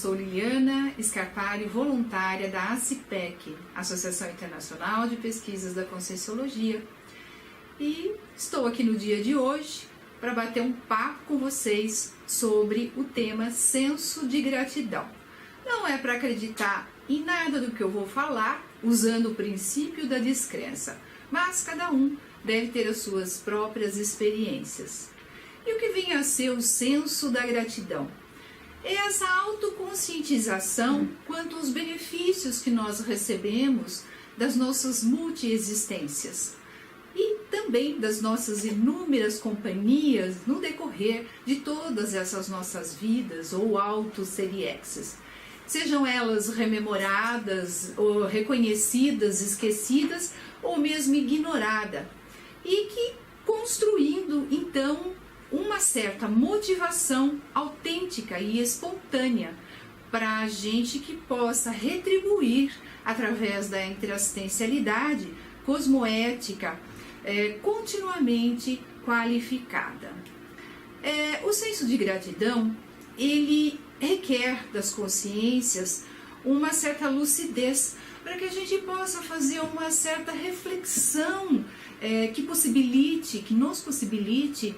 sou Liliana Scarpari, voluntária da ACIPEC, Associação Internacional de Pesquisas da Conscienciologia, e estou aqui no dia de hoje para bater um papo com vocês sobre o tema senso de gratidão. Não é para acreditar em nada do que eu vou falar usando o princípio da descrença, mas cada um deve ter as suas próprias experiências. E o que vem a ser o senso da gratidão? É essa autoconscientização quanto aos benefícios que nós recebemos das nossas multiexistências e também das nossas inúmeras companhias no decorrer de todas essas nossas vidas ou auto-seriexes. Sejam elas rememoradas, ou reconhecidas, esquecidas ou mesmo ignoradas, e que construindo então uma certa motivação autêntica e espontânea para a gente que possa retribuir através da interassistencialidade cosmoética continuamente qualificada. O senso de gratidão, ele requer das consciências uma certa lucidez para que a gente possa fazer uma certa reflexão que nos possibilite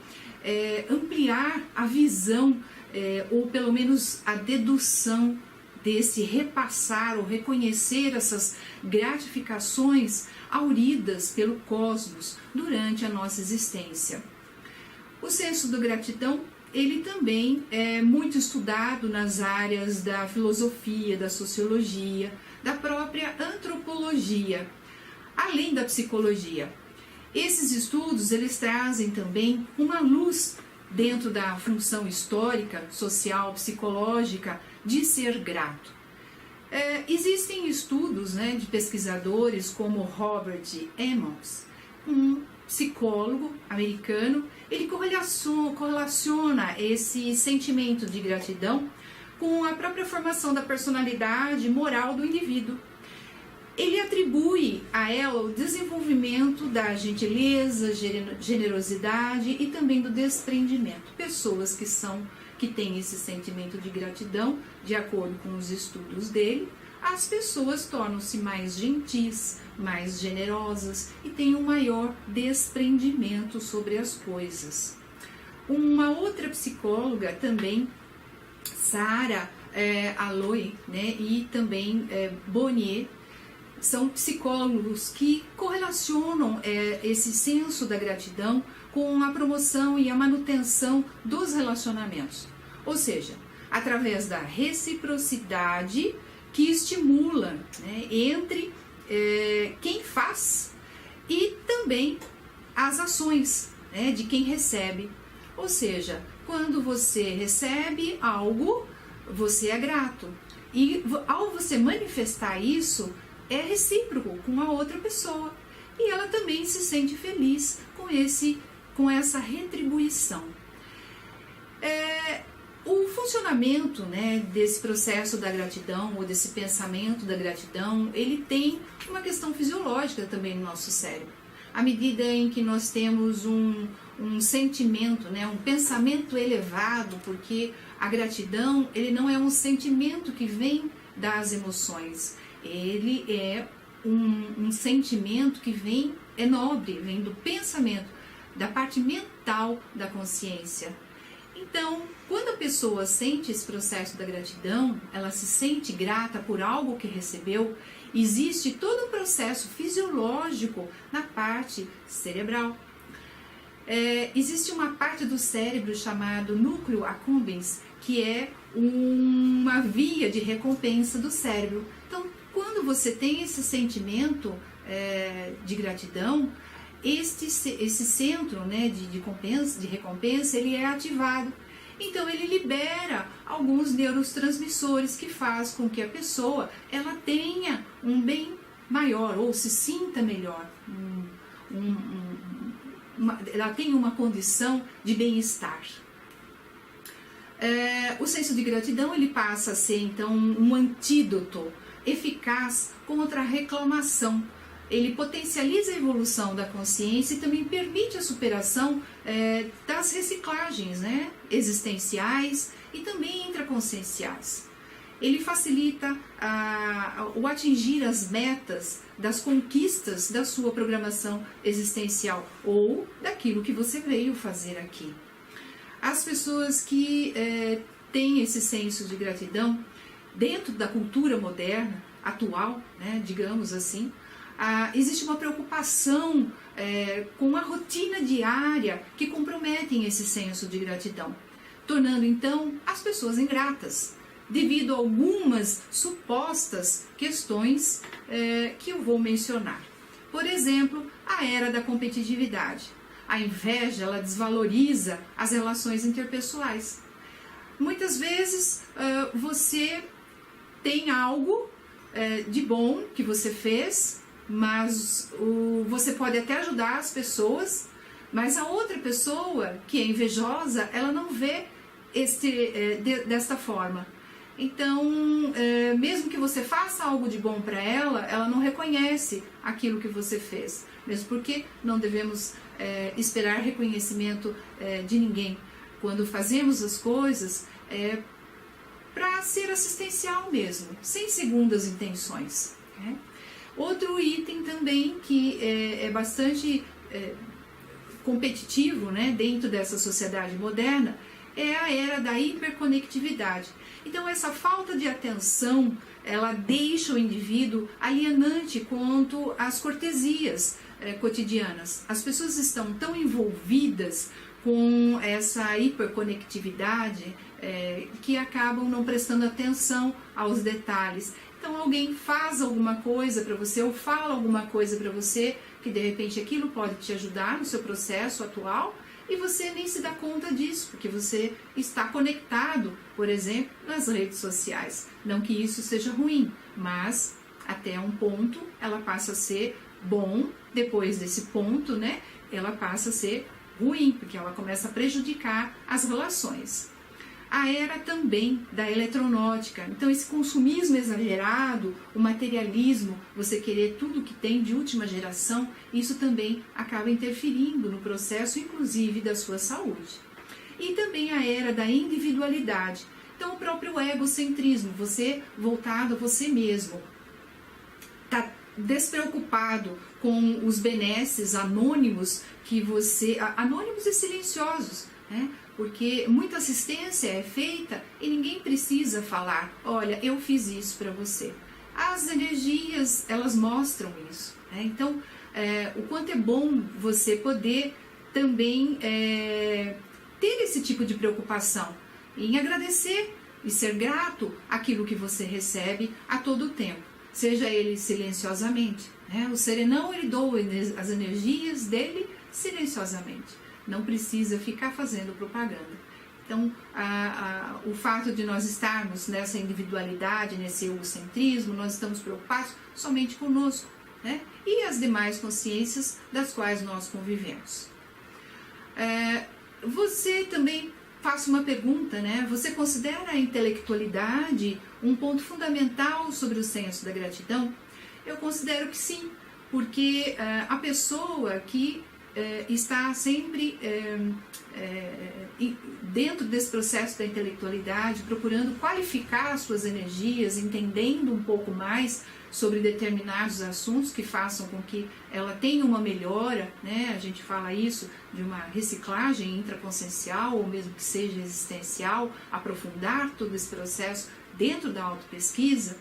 ampliar a visão ou pelo menos a dedução desse repassar ou reconhecer essas gratificações auridas pelo cosmos durante a nossa existência. O senso da gratidão, ele também é muito estudado nas áreas da filosofia, da sociologia, da própria antropologia, além da psicologia. Esses estudos, eles trazem também uma luz dentro da função histórica, social, psicológica de ser grato. Existem estudos de pesquisadores como Robert Emmons, um psicólogo americano. Ele correlaciona esse sentimento de gratidão com a própria formação da personalidade moral do indivíduo. Ele atribui a ela o desenvolvimento da gentileza, generosidade e também do desprendimento. Pessoas que têm esse sentimento de gratidão, de acordo com os estudos dele, as pessoas tornam-se mais gentis, mais generosas e têm um maior desprendimento sobre as coisas. Uma outra psicóloga também, Sarah Aloy, e também Bonnier, são psicólogos que correlacionam esse senso da gratidão com a promoção e a manutenção dos relacionamentos. Ou seja, através da reciprocidade que estimula entre quem faz e também as ações de quem recebe. Ou seja, quando você recebe algo, você é grato. E ao você manifestar isso, é recíproco com a outra pessoa. E ela também se sente feliz com essa retribuição. O funcionamento desse processo da gratidão, ou desse pensamento da gratidão, ele tem uma questão fisiológica também no nosso cérebro. À medida em que nós temos um sentimento, um pensamento elevado, porque a gratidão, ele não é um sentimento que vem das emoções, ele é um sentimento que é nobre, vem do pensamento, da parte mental da consciência. Então, quando a pessoa sente esse processo da gratidão, ela se sente grata por algo que recebeu, existe todo um processo fisiológico na parte cerebral. Existe uma parte do cérebro chamado núcleo accumbens, que é uma via de recompensa do cérebro. Então, quando você tem esse sentimento de gratidão, esse centro de recompensa, ele é ativado. Então, ele libera alguns neurotransmissores que faz com que a pessoa ela tenha um bem maior ou se sinta melhor, ela tem uma condição de bem-estar. O senso de gratidão, ele passa a ser então um antídoto eficaz contra a reclamação. Ele potencializa a evolução da consciência e também permite a superação das reciclagens existenciais e também intraconscienciais. ele facilita o atingir as metas das conquistas da sua programação existencial ou daquilo que você veio fazer aqui. As pessoas que têm esse senso de gratidão, dentro da cultura moderna, atual, né, digamos assim, existe uma preocupação com a rotina diária que comprometem esse senso de gratidão, tornando então as pessoas ingratas, devido a algumas supostas questões que eu vou mencionar. Por exemplo, a era da competitividade. A inveja, ela desvaloriza as relações interpessoais. Muitas vezes você tem algo de bom que você fez, mas você pode até ajudar as pessoas, mas a outra pessoa que é invejosa, ela não vê desta forma. Então, mesmo que você faça algo de bom para ela, ela não reconhece aquilo que você fez. Mesmo porque não devemos esperar reconhecimento de ninguém. Quando fazemos as coisas, para ser assistencial mesmo, sem segundas intenções. Né? Outro item também que é bastante competitivo, né, dentro dessa sociedade moderna, é a era da hiperconectividade. Então essa falta de atenção, ela deixa o indivíduo alienante quanto às cortesias cotidianas. As pessoas estão tão envolvidas com essa hiperconectividade que acabam não prestando atenção aos detalhes. Então alguém faz alguma coisa para você ou fala alguma coisa para você que de repente aquilo pode te ajudar no seu processo atual e você nem se dá conta disso, porque você está conectado, por exemplo, nas redes sociais. Não que isso seja ruim, mas até um ponto ela passa a ser bom, depois desse ponto, né, ela passa a ser ruim, porque ela começa a prejudicar as relações. A era também da eletronáutica, então esse consumismo exagerado, o materialismo, você querer tudo que tem de última geração, isso também acaba interferindo no processo, inclusive da sua saúde. E também a era da individualidade, então o próprio egocentrismo, você voltado a você mesmo, está despreocupado com os benesses anônimos que você, anônimos e silenciosos, né? Porque muita assistência é feita e ninguém precisa falar, olha, eu fiz isso para você. As energias, elas mostram isso, né? Então, o quanto é bom você poder também ter esse tipo de preocupação em agradecer e ser grato àquilo que você recebe a todo tempo, seja ele silenciosamente, né? O serenão, ele doa as energias dele silenciosamente. Não precisa ficar fazendo propaganda. Então, o fato de nós estarmos nessa individualidade, nesse egocentrismo, nós estamos preocupados somente conosco, né? E as demais consciências das quais nós convivemos. Você também faça uma pergunta, né? Você considera a intelectualidade um ponto fundamental sobre o senso da gratidão? Eu considero que sim, porque a pessoa que está sempre dentro desse processo da intelectualidade, procurando qualificar as suas energias, entendendo um pouco mais sobre determinados assuntos que façam com que ela tenha uma melhora, né? A gente fala isso de uma reciclagem intraconsciencial ou mesmo que seja existencial, aprofundar todo esse processo dentro da autopesquisa.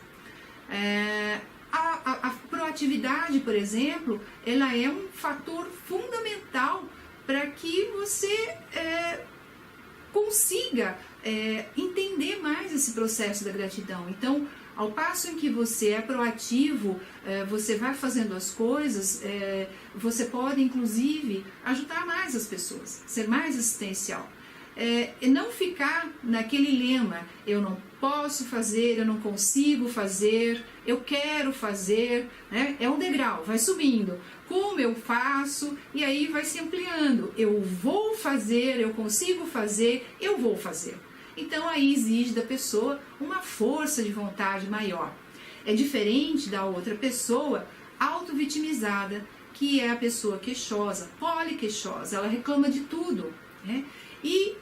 A proatividade, por exemplo, ela é um fator fundamental para que você consiga entender mais esse processo da gratidão. Então, ao passo em que você é proativo, você vai fazendo as coisas, você pode, inclusive, ajudar mais as pessoas, ser mais assistencial. E não ficar naquele lema, eu não posso fazer, eu não consigo fazer, eu quero fazer, né? É um degrau, vai subindo, como eu faço, e aí vai se ampliando, eu vou fazer, eu consigo fazer, eu vou fazer. Então aí exige da pessoa uma força de vontade maior. É diferente da outra pessoa auto-vitimizada, que é a pessoa queixosa, poliqueixosa, ela reclama de tudo, né? E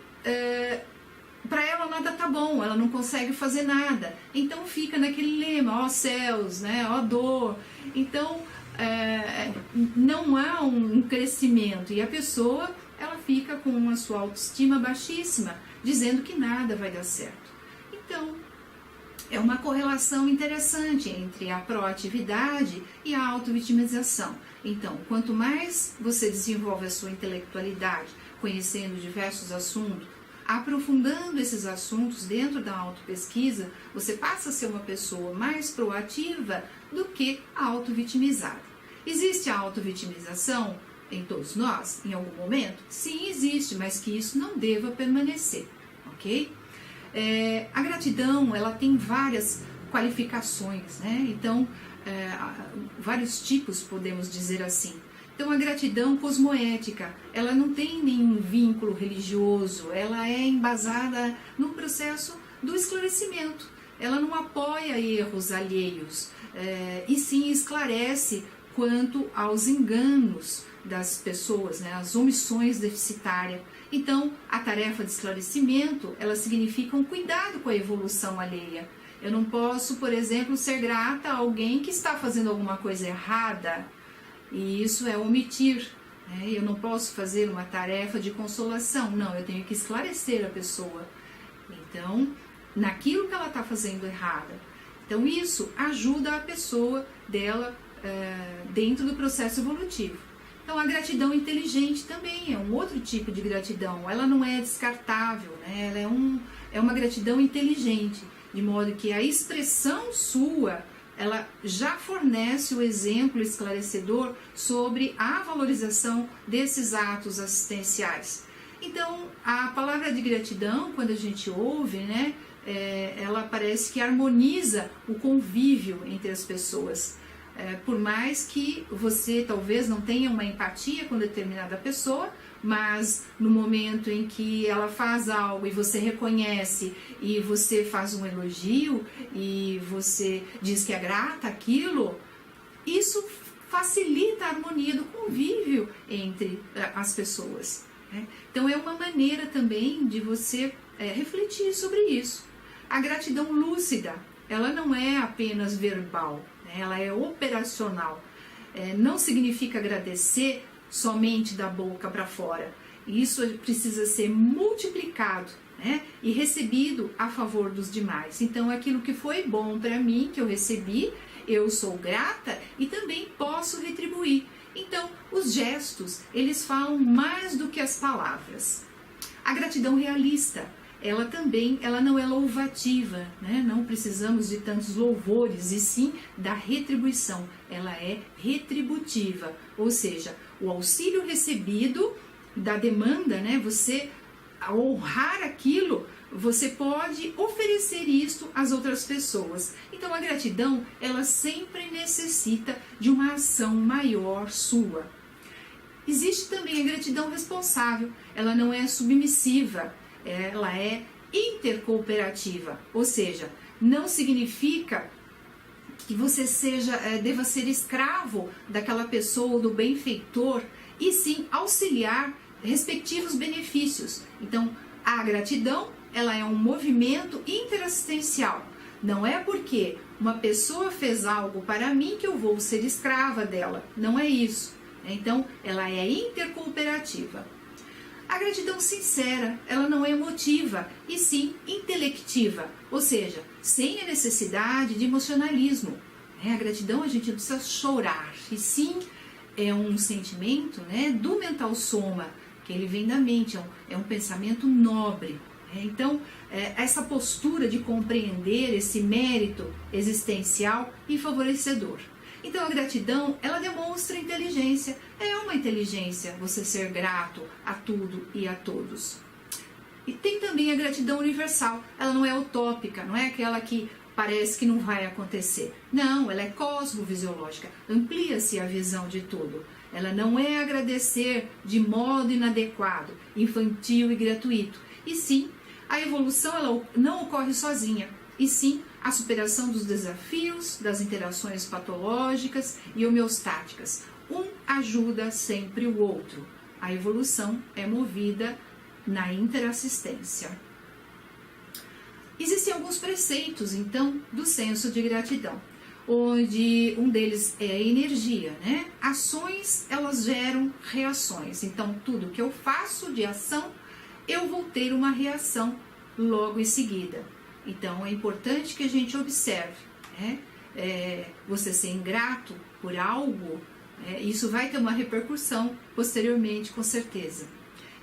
para ela nada tá bom, ela não consegue fazer nada. Então fica naquele lema, ó céus, né, ó dor. Então não há um crescimento e a pessoa ela fica com a sua autoestima baixíssima, dizendo que nada vai dar certo. Então é uma correlação interessante entre a proatividade e a autovitimização. Então, quanto mais você desenvolve a sua intelectualidade, conhecendo diversos assuntos, aprofundando esses assuntos dentro da autopesquisa, você passa a ser uma pessoa mais proativa do que a autovitimizada. Existe a autovitimização em todos nós, em algum momento? Sim, existe, mas que isso não deva permanecer, ok? A gratidão, ela tem várias qualificações, né? Então, vários tipos, podemos dizer assim. Então, a gratidão cosmoética, ela não tem nenhum vínculo religioso, ela é embasada no processo do esclarecimento. Ela não apoia erros alheios, e sim esclarece quanto aos enganos das pessoas, né, as omissões deficitárias. Então, a tarefa de esclarecimento, ela significa um cuidado com a evolução alheia. Eu não posso, por exemplo, ser grata a alguém que está fazendo alguma coisa errada, e isso é omitir, né? Eu não posso fazer uma tarefa de consolação, não, eu tenho que esclarecer a pessoa. Então, naquilo que ela está fazendo errada. Então, isso ajuda a pessoa dela dentro do processo evolutivo. Então, a gratidão inteligente também é um outro tipo de gratidão. Ela não é descartável, né? Ela é uma gratidão inteligente, de modo que a expressão sua, ela já fornece o exemplo esclarecedor sobre a valorização desses atos assistenciais. Então, a palavra de gratidão, quando a gente ouve, né, ela parece que harmoniza o convívio entre as pessoas. Por mais que você talvez não tenha uma empatia com determinada pessoa, mas no momento em que ela faz algo e você reconhece e você faz um elogio e você diz que é grata àquilo, isso facilita a harmonia do convívio entre as pessoas, né? Então é uma maneira também de você refletir sobre isso. A gratidão lúcida, ela não é apenas verbal, ela é operacional. Não significa agradecer somente da boca para fora. Isso precisa ser multiplicado, né, e recebido a favor dos demais. Então, aquilo que foi bom para mim, que eu recebi, eu sou grata e também posso retribuir. Então, os gestos, eles falam mais do que as palavras. A gratidão realista, ela não é louvativa, né? Não precisamos de tantos louvores, e sim da retribuição. Ela é retributiva, ou seja, o auxílio recebido da demanda, né? Você, ao honrar aquilo, você pode oferecer isto às outras pessoas. Então, a gratidão, ela sempre necessita de uma ação maior sua. Existe também a gratidão responsável, ela não é submissiva, ela é intercooperativa, ou seja, não significa que você deva ser escravo daquela pessoa ou do benfeitor, e sim auxiliar respectivos benefícios. Então, a gratidão, ela é um movimento interassistencial. Não é porque uma pessoa fez algo para mim que eu vou ser escrava dela. Não é isso. Então, ela é intercooperativa. A gratidão sincera, ela não é emotiva, e sim intelectiva, ou seja, sem a necessidade de emocionalismo. A gratidão a gente não precisa chorar, e sim é um sentimento, né, do mental soma, que ele vem da mente, é um pensamento nobre. Então, essa postura de compreender esse mérito existencial e favorecedor. Então, a gratidão, ela demonstra inteligência. É uma inteligência você ser grato a tudo e a todos. E tem também a gratidão universal. Ela não é utópica, não é aquela que parece que não vai acontecer. Não, ela é cosmovisiológica. Amplia-se a visão de tudo. Ela não é agradecer de modo inadequado, infantil e gratuito. E sim, a evolução ela não ocorre sozinha. E sim, a superação dos desafios, das interações patológicas e homeostáticas. Um ajuda sempre o outro. A evolução é movida na interassistência. Existem alguns preceitos, então, do senso de gratidão, onde um deles é a energia, né? Ações, elas geram reações. Então, tudo que eu faço de ação, eu vou ter uma reação logo em seguida. Então, é importante que a gente observe, né? Você ser ingrato por algo, isso vai ter uma repercussão posteriormente, com certeza.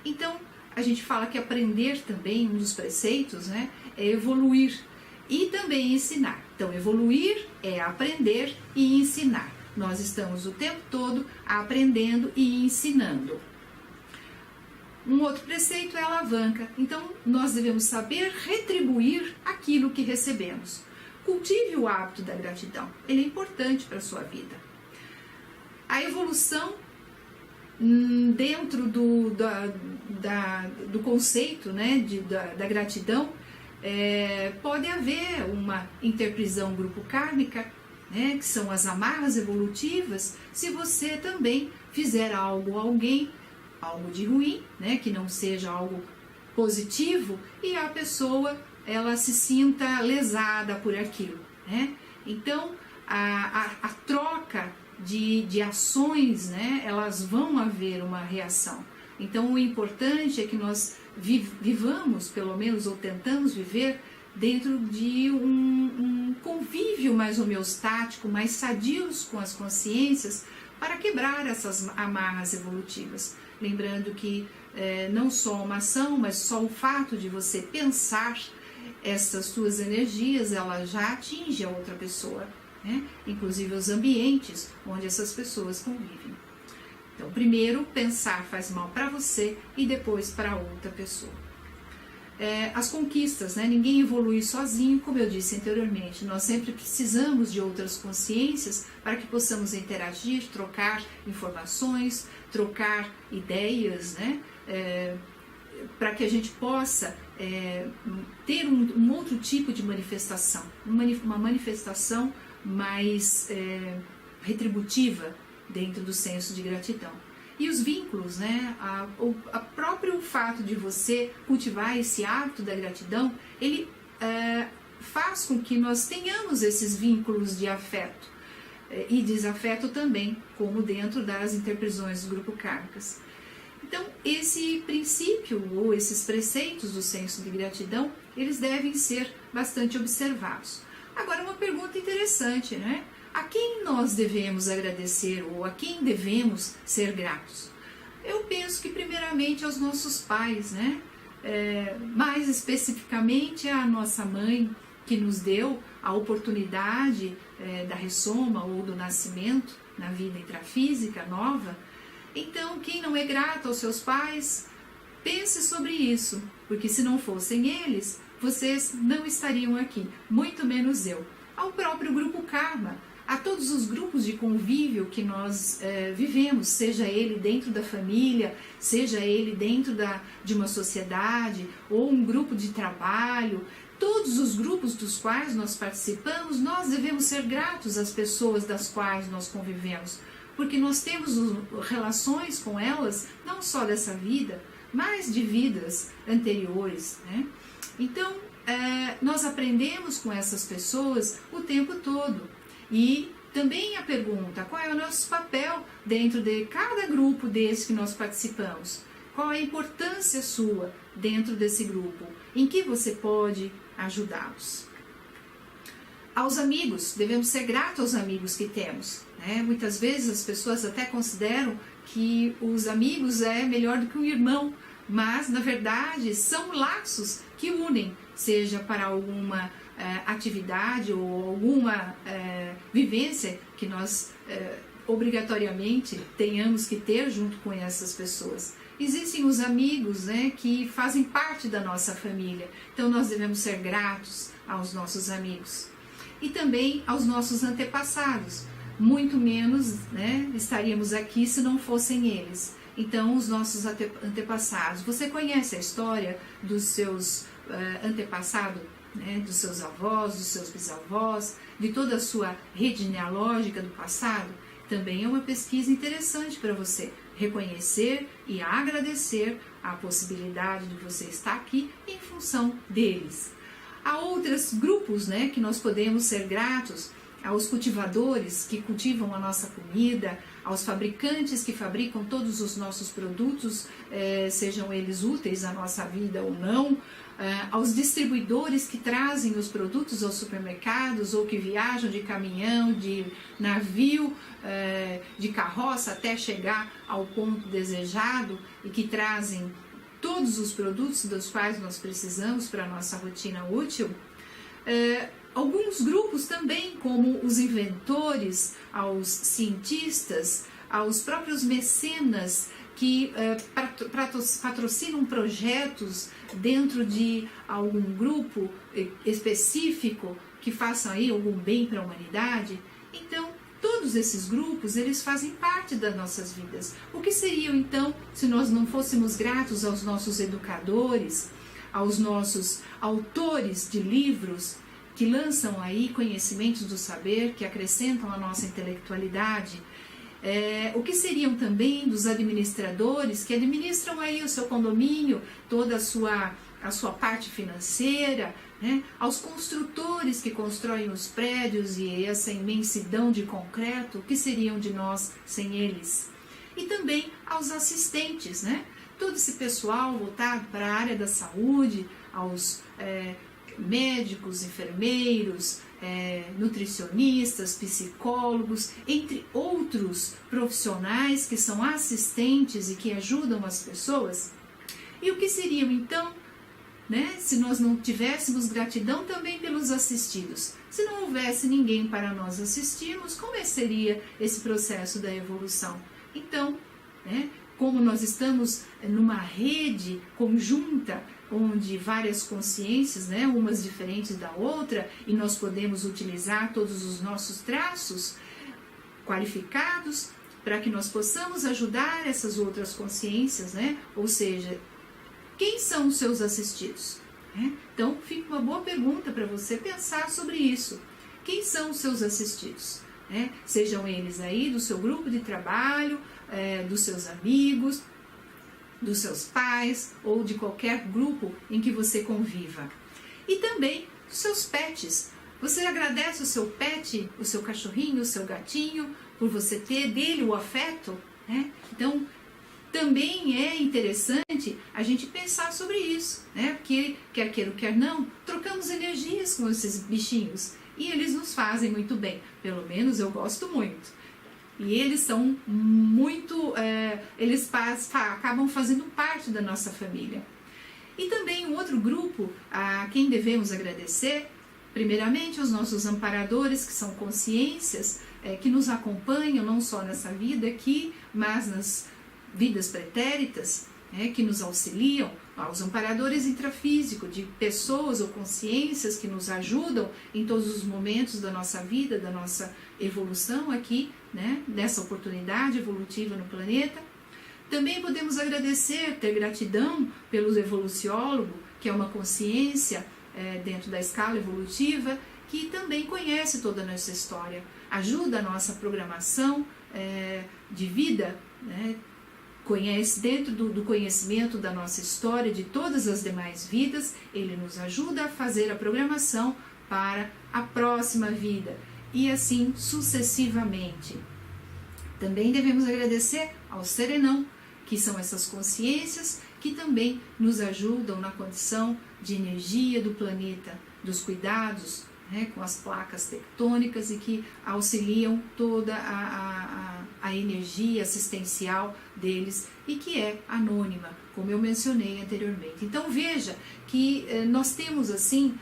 Então, a gente fala que aprender também, um dos preceitos, né, é evoluir e também ensinar. Então, evoluir é aprender e ensinar. Nós estamos o tempo todo aprendendo e ensinando. Um outro preceito é a alavanca. Então, nós devemos saber retribuir aquilo que recebemos. Cultive o hábito da gratidão. Ele é importante para a sua vida. A evolução dentro do conceito, né, da gratidão, pode haver uma interprisão grupo kármica, né, que são as amarras evolutivas, se você também fizer algo a alguém, algo de ruim, né, que não seja algo positivo, e a pessoa ela se sinta lesada por aquilo, né? Então a troca de ações, né, elas vão haver uma reação. Então o importante é que nós vivamos, pelo menos, ou tentamos viver dentro de um convívio mais homeostático, mais sadios com as consciências, para quebrar essas amarras evolutivas. Lembrando que não só uma ação, mas só o fato de você pensar essas suas energias, ela já atinge a outra pessoa, né? Inclusive os ambientes onde essas pessoas convivem. Então, primeiro, pensar faz mal para você e depois para outra pessoa. As conquistas, né? Ninguém evolui sozinho, como eu disse anteriormente. Nós sempre precisamos de outras consciências para que possamos interagir, trocar informações, trocar ideias, né? Para que a gente possa ter um outro tipo de manifestação, uma manifestação mais retributiva dentro do senso de gratidão. E os vínculos, né? O próprio fato de você cultivar esse hábito da gratidão, ele faz com que nós tenhamos esses vínculos de afeto e desafeto também, como dentro das interprisões do grupo kármicas. Então, esse princípio ou esses preceitos do senso de gratidão, eles devem ser bastante observados. Agora, uma pergunta interessante, né? A quem nós devemos agradecer ou a quem devemos ser gratos? Eu penso que primeiramente aos nossos pais, né? Mais especificamente à nossa mãe, que nos deu a oportunidade da ressoma ou do nascimento na vida intrafísica nova. Então, quem não é grato aos seus pais, pense sobre isso, porque se não fossem eles, vocês não estariam aqui, muito menos eu. Ao próprio grupo Karma, a todos os grupos de convívio que nós vivemos, seja ele dentro da família, seja ele dentro de uma sociedade ou um grupo de trabalho, todos os grupos dos quais nós participamos, nós devemos ser gratos às pessoas das quais nós convivemos, porque nós temos relações com elas, não só dessa vida, mas de vidas anteriores, né? Então, nós aprendemos com essas pessoas o tempo todo. E também a pergunta, qual é o nosso papel dentro de cada grupo desse que nós participamos? Qual é a importância sua dentro desse grupo? Em que você pode ajudá-los? Aos amigos, devemos ser gratos aos amigos que temos, né? Muitas vezes as pessoas até consideram que os amigos é melhor do que um irmão, mas na verdade são laços que unem, seja para alguma atividade ou alguma vivência que nós obrigatoriamente tenhamos que ter junto com essas pessoas. Existem os amigos, né, que fazem parte da nossa família, então nós devemos ser gratos aos nossos amigos. E também aos nossos antepassados, muito menos, né, estaríamos aqui se não fossem eles. Então, os nossos antepassados, você conhece a história dos seus antepassados, né, dos seus avós, dos seus bisavós, de toda a sua rede genealógica do passado? Também é uma pesquisa interessante para você reconhecer e agradecer a possibilidade de você estar aqui em função deles. Há outros grupos, né, que nós podemos ser gratos, aos cultivadores que cultivam a nossa comida, aos fabricantes que fabricam todos os nossos produtos, sejam eles úteis à nossa vida ou não, aos distribuidores que trazem os produtos aos supermercados ou que viajam de caminhão, de navio, de carroça até chegar ao ponto desejado e que trazem todos os produtos dos quais nós precisamos para a nossa rotina útil. Alguns grupos também, como os inventores, aos cientistas, aos próprios mecenas que patrocinam projetos dentro de algum grupo específico que façam aí algum bem para a humanidade. Então, todos esses grupos, eles fazem parte das nossas vidas. O que seriam então se nós não fôssemos gratos aos nossos educadores, aos nossos autores de livros, que lançam aí conhecimentos do saber, que acrescentam a nossa intelectualidade? O que seriam também dos administradores que administram aí o seu condomínio, toda a sua parte financeira, né? Aos construtores que constroem os prédios e essa imensidão de concreto, o que seriam de nós sem eles? E também aos assistentes, né? Todo esse pessoal voltado para a área da saúde, aos médicos, enfermeiros, nutricionistas, psicólogos, entre outros profissionais que são assistentes e que ajudam as pessoas. E o que seriam então, né, se nós não tivéssemos gratidão também pelos assistidos? Se não houvesse ninguém para nós assistirmos, como seria esse processo da evolução? Então, né, como nós estamos numa rede conjunta, onde várias consciências, né, umas diferentes da outra, e nós podemos utilizar todos os nossos traços qualificados para que nós possamos ajudar essas outras consciências, né? Ou seja, quem são os seus assistidos? Então, fica uma boa pergunta para você pensar sobre isso. Quem são os seus assistidos? Sejam eles aí do seu grupo de trabalho, dos seus amigos, dos seus pais ou de qualquer grupo em que você conviva. E também dos seus pets. Você agradece o seu pet, o seu cachorrinho, o seu gatinho, por você ter dele o afeto? Então, também é interessante a gente pensar sobre isso, né? Porque, quer queira ou quer não, trocamos energias com esses bichinhos e eles nos fazem muito bem. Pelo menos eu gosto muito. E eles são muito, eles acabam fazendo parte da nossa família. E também um outro grupo a quem devemos agradecer, primeiramente aos nossos amparadores, que são consciências que nos acompanham não só nessa vida aqui, mas nas vidas pretéritas, que nos auxiliam, aos amparadores intrafísicos, de pessoas ou consciências que nos ajudam em todos os momentos da nossa vida, da nossa evolução aqui, né, dessa oportunidade evolutiva no planeta. Também podemos agradecer, ter gratidão pelo evoluciólogo, que é uma consciência dentro da escala evolutiva, que também conhece toda a nossa história, ajuda a nossa programação de vida, né, conhece dentro do conhecimento da nossa história, de todas as demais vidas, ele nos ajuda a fazer a programação para a próxima vida e assim sucessivamente. Também devemos agradecer ao Serenão, que são essas consciências que também nos ajudam na condição de energia do planeta, dos cuidados, com as placas tectônicas e que auxiliam toda a energia assistencial deles e que é anônima, como eu mencionei anteriormente. Então veja que nós temos assim,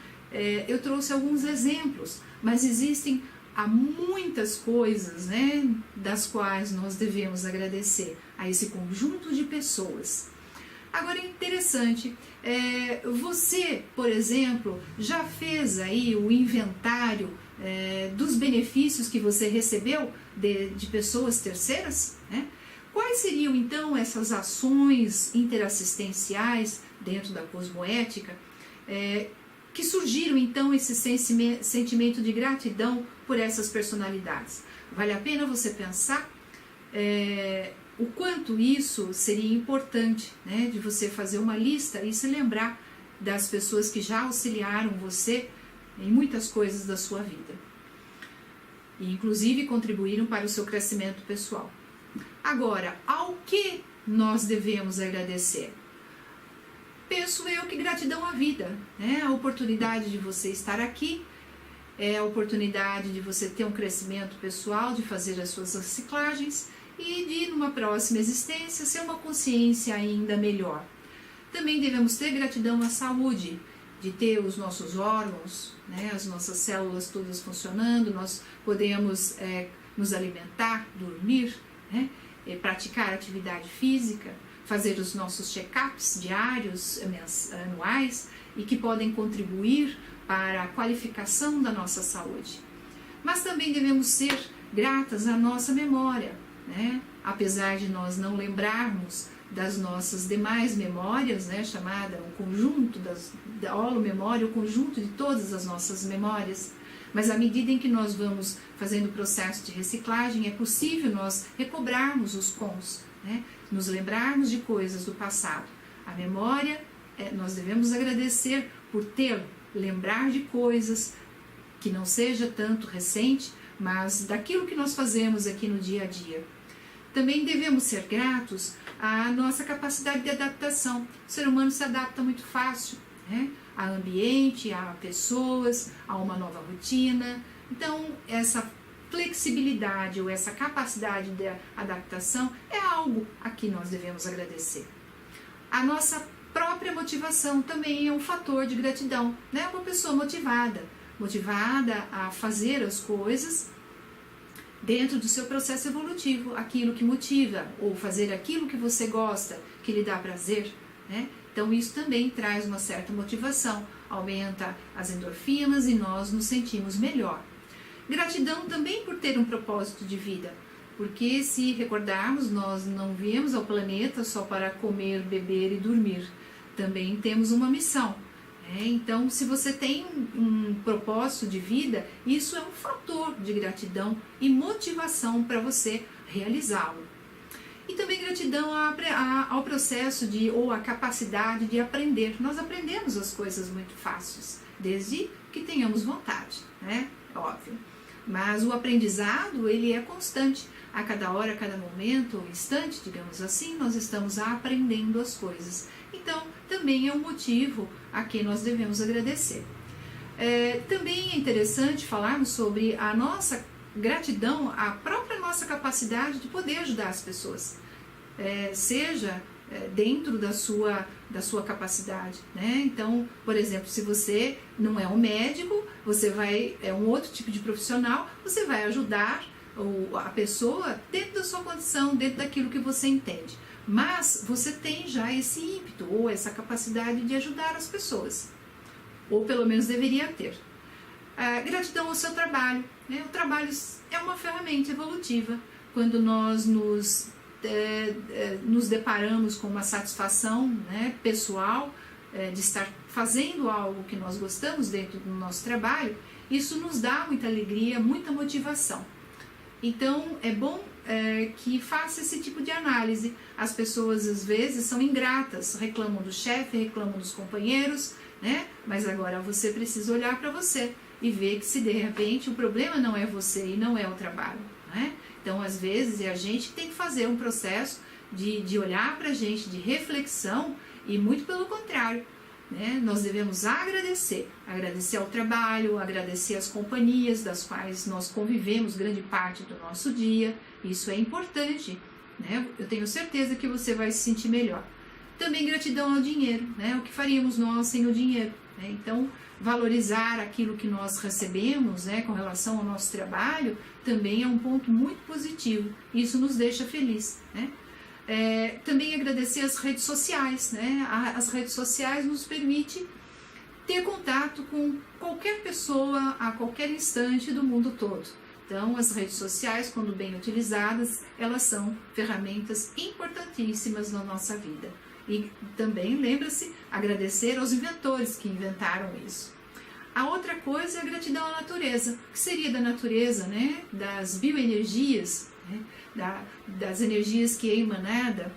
eu trouxe alguns exemplos, mas existem muitas coisas, né, das quais nós devemos agradecer a esse conjunto de pessoas. Agora é interessante, você, por exemplo, já fez aí o inventário dos benefícios que você recebeu de pessoas terceiras? Quais seriam então essas ações interassistenciais dentro da cosmoética que surgiram então esse sentimento de gratidão por essas personalidades? Vale a pena você pensar o quanto isso seria importante, né, de você fazer uma lista e se lembrar das pessoas que já auxiliaram você em muitas coisas da sua vida. E inclusive contribuíram para o seu crescimento pessoal. Agora, ao que nós devemos agradecer? Penso eu que gratidão à vida, né? A oportunidade de você estar aqui, a oportunidade de você ter um crescimento pessoal, de fazer as suas reciclagens e de, numa próxima existência, ser uma consciência ainda melhor. Também devemos ter gratidão à saúde, de ter os nossos órgãos, né, as nossas células todas funcionando, nós podemos nos alimentar, dormir, né, praticar atividade física, fazer os nossos check-ups diários, anuais, e que podem contribuir para a qualificação da nossa saúde. Mas também devemos ser gratas à nossa memória, né? Apesar de nós não lembrarmos das nossas demais memórias, né, chamada o conjunto da holomemória, o conjunto de todas as nossas memórias, mas à medida em que nós vamos fazendo o processo de reciclagem, é possível nós recobrarmos os cons, né, nos lembrarmos de coisas do passado. A memória, nós devemos agradecer por ter, lembrar de coisas que não seja tanto recente, mas daquilo que nós fazemos aqui no dia a dia. Também devemos ser gratos à nossa capacidade de adaptação. O ser humano se adapta muito fácil, né? A ambiente, a pessoas, a uma nova rotina. Então, essa flexibilidade ou essa capacidade de adaptação é algo a que nós devemos agradecer. A nossa própria motivação também é um fator de gratidão, né? Uma pessoa motivada a fazer as coisas dentro do seu processo evolutivo, aquilo que motiva, ou fazer aquilo que você gosta, que lhe dá prazer, né? Então isso também traz uma certa motivação, aumenta as endorfinas e nós nos sentimos melhor. Gratidão também por ter um propósito de vida, porque se recordarmos, nós não viemos ao planeta só para comer, beber e dormir, também temos uma missão. Então, se você tem um propósito de vida, isso é um fator de gratidão e motivação para você realizá-lo. E também gratidão ao processo ou à capacidade de aprender. Nós aprendemos as coisas muito fáceis, desde que tenhamos vontade, né? Óbvio. Mas o aprendizado, ele é constante. A cada hora, a cada momento, ou instante, digamos assim, nós estamos aprendendo as coisas. Então, também é um motivo a que nós devemos agradecer. Também é interessante falarmos sobre a nossa gratidão, a própria nossa capacidade de poder ajudar as pessoas, seja dentro da sua capacidade, né? Então, por exemplo, se você não é um médico, você é um outro tipo de profissional, você vai ajudar a pessoa dentro da sua condição, dentro daquilo que você entende. Mas você tem já esse ímpeto ou essa capacidade de ajudar as pessoas, ou pelo menos deveria ter. Gratidão ao seu trabalho, né? O trabalho é uma ferramenta evolutiva. Quando nós nos deparamos com uma satisfação, né, pessoal, de estar fazendo algo que nós gostamos dentro do nosso trabalho, isso nos dá muita alegria, muita motivação. Então é bom que faça esse tipo de análise. As pessoas às vezes são ingratas, reclamam do chefe, reclamam dos companheiros, né? Mas agora você precisa olhar para você e ver que se de repente o problema não é você e não é o trabalho, né? Então às vezes é a gente que tem que fazer um processo de olhar para a gente, de reflexão, e muito pelo contrário, né? Nós devemos agradecer ao trabalho, agradecer às companhias das quais nós convivemos grande parte do nosso dia. Isso é importante, né? Eu tenho certeza que você vai se sentir melhor. Também gratidão ao dinheiro, né? O que faríamos nós sem o dinheiro, né? Então, valorizar aquilo que nós recebemos, né, com relação ao nosso trabalho, também é um ponto muito positivo. Isso nos deixa feliz, né? Também agradecer as redes sociais, né? As redes sociais nos permitem ter contato com qualquer pessoa a qualquer instante do mundo todo. Então, as redes sociais, quando bem utilizadas, elas são ferramentas importantíssimas na nossa vida. E também, lembra-se, agradecer aos inventores que inventaram isso. A outra coisa é a gratidão à natureza. O que seria da natureza, né? Das bioenergias, né? Das energias que é emanada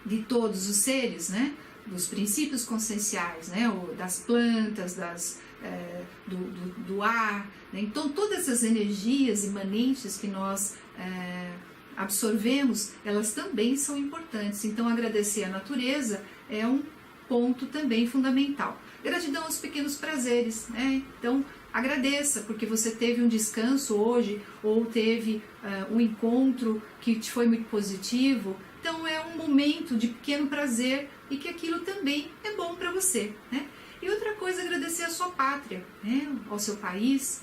de todos os seres, né? dos princípios conscienciais, né? Das plantas, do ar, né? Então todas essas energias imanentes que nós absorvemos, elas também são importantes. Então agradecer a natureza é um ponto também fundamental. Gratidão aos pequenos prazeres, né? Então agradeça porque você teve um descanso hoje ou teve um encontro que te foi muito positivo. Então é um momento de pequeno prazer e que aquilo também é bom para você, né? E outra coisa, agradecer a sua pátria, né? Ao seu país,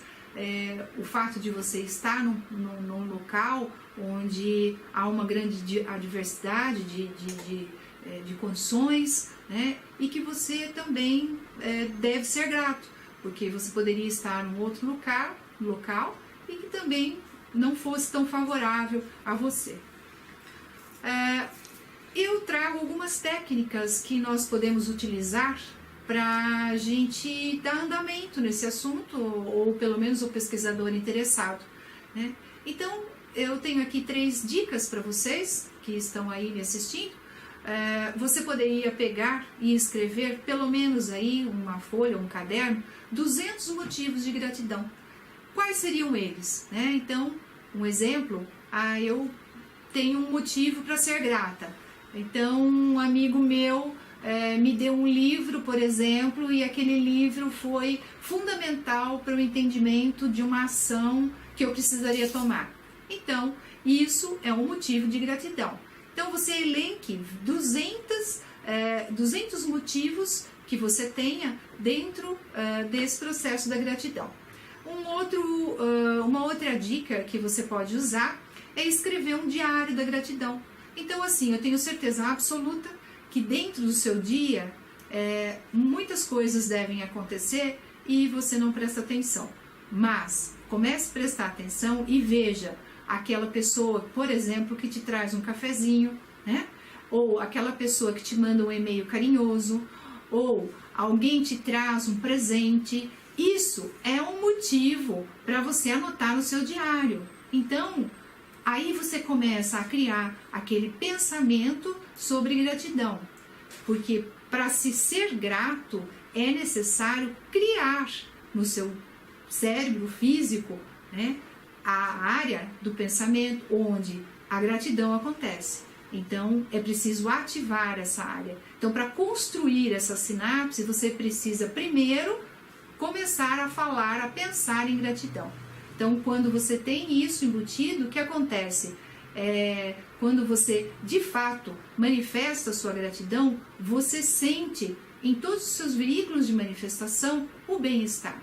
o fato de você estar num local onde há uma grande diversidade de condições, né? E que você também deve ser grato, porque você poderia estar num outro local e que também não fosse tão favorável a você. Eu trago algumas técnicas que nós podemos utilizar para a gente dar andamento nesse assunto, ou pelo menos o pesquisador interessado, né? Então, eu tenho aqui 3 dicas para vocês que estão aí me assistindo. Você poderia pegar e escrever pelo menos aí uma folha, um caderno, 200 motivos de gratidão. Quais seriam eles, né? Então, um exemplo, eu tenho um motivo para ser grata. Então, um amigo meu me deu um livro, por exemplo, e aquele livro foi fundamental para o entendimento de uma ação que eu precisaria tomar. Então, isso é um motivo de gratidão. Então, você elenque 200 motivos que você tenha dentro desse processo da gratidão. Uma outra dica que você pode usar é escrever um diário da gratidão. Então, assim, eu tenho certeza absoluta que dentro do seu dia, muitas coisas devem acontecer e você não presta atenção. Mas, comece a prestar atenção e veja aquela pessoa, por exemplo, que te traz um cafezinho, né? Ou aquela pessoa que te manda um e-mail carinhoso, ou alguém te traz um presente. Isso é um motivo para você anotar no seu diário. Então, aí você começa a criar aquele pensamento sobre gratidão. Porque para se ser grato é necessário criar no seu cérebro físico, né, a área do pensamento onde a gratidão acontece. Então, é preciso ativar essa área. Então, para construir essa sinapse, você precisa primeiro começar a falar, a pensar em gratidão. Então, quando você tem isso embutido, o que acontece? Quando você, de fato, manifesta a sua gratidão, você sente em todos os seus veículos de manifestação o bem-estar.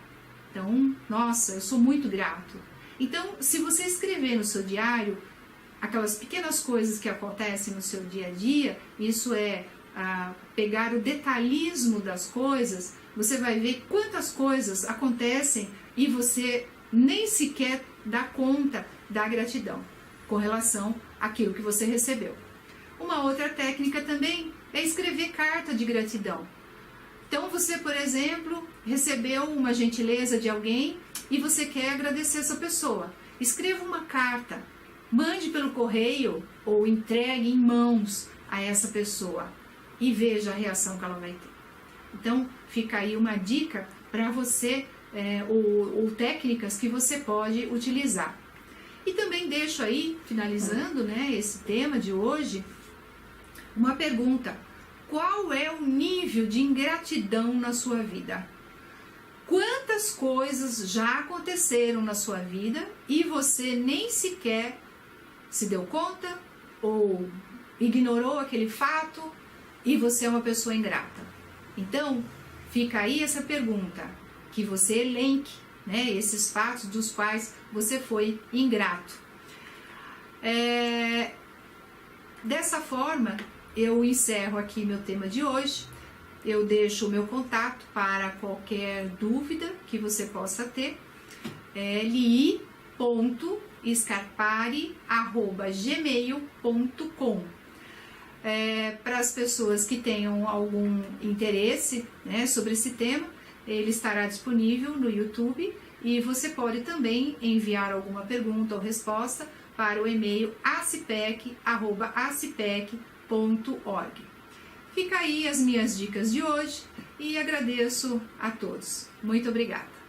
Então, nossa, eu sou muito grato. Então, se você escrever no seu diário aquelas pequenas coisas que acontecem no seu dia a dia, isso é pegar o detalhismo das coisas, você vai ver quantas coisas acontecem e você nem sequer dá conta da gratidão com relação àquilo que você recebeu. Uma outra técnica também é escrever carta de gratidão. Então você, por exemplo, recebeu uma gentileza de alguém e você quer agradecer essa pessoa. Escreva uma carta, mande pelo correio ou entregue em mãos a essa pessoa e veja a reação que ela vai ter. Então fica aí uma dica para você, ou técnicas que você pode utilizar. E também deixo aí, finalizando, né, esse tema de hoje, uma pergunta: qual é o nível de ingratidão na sua vida? Quantas coisas já aconteceram na sua vida e você nem sequer se deu conta ou ignorou aquele fato e você é uma pessoa ingrata? Então, fica aí essa pergunta, que você elenque, né, esses fatos dos quais você foi ingrato. Dessa forma, eu encerro aqui meu tema de hoje. Eu deixo o meu contato para qualquer dúvida que você possa ter. li.scarpari@gmail.com. Para as pessoas que tenham algum interesse, né, sobre esse tema, ele estará disponível no YouTube e você pode também enviar alguma pergunta ou resposta para o e-mail acipec@acipec.org. Fica aí as minhas dicas de hoje e agradeço a todos. Muito obrigada!